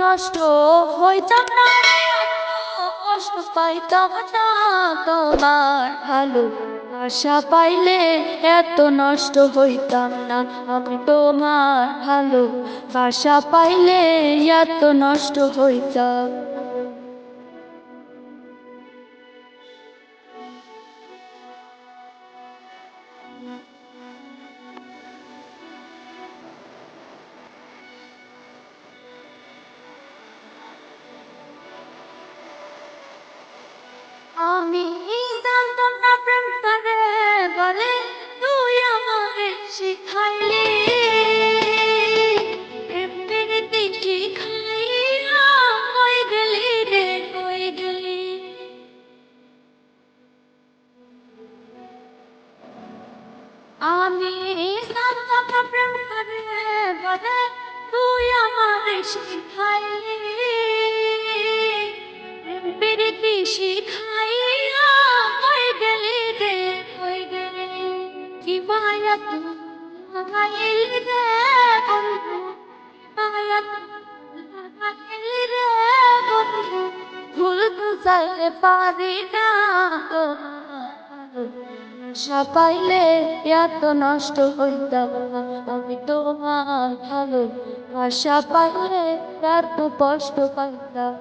নষ্ট হইতাম না, কষ্ট পাইতাম না। তোমার ভালো আশা পাইলে এত নষ্ট হইতাম না। আমি তোমার ভালো বাসা পাইলে এত নষ্ট হইতাম। আমি জানতাম না প্রেম করে বলে, তুই আমাকে শিখাইলি। প্রেম প্রীতি শিখাইয়া কই গেলি রে, কই গেলি। আমি জানতাম না প্রেম করে বলে, তুই আমাকে শিখাইলি। প্রেম প্রীতি শিখাইয়া কই গেলি রে, কই গেলি। কি মায়া লাগাইলি রে বন্ধু, মায়া লাগাইলি রে বন্ধু। ভুল বুঝাইলে পারি না, আশা পাইলে এত নষ্ট হইতাম না। আমি তোমার ভালো আশা পাইলে এত কষ্ট পাইতাম।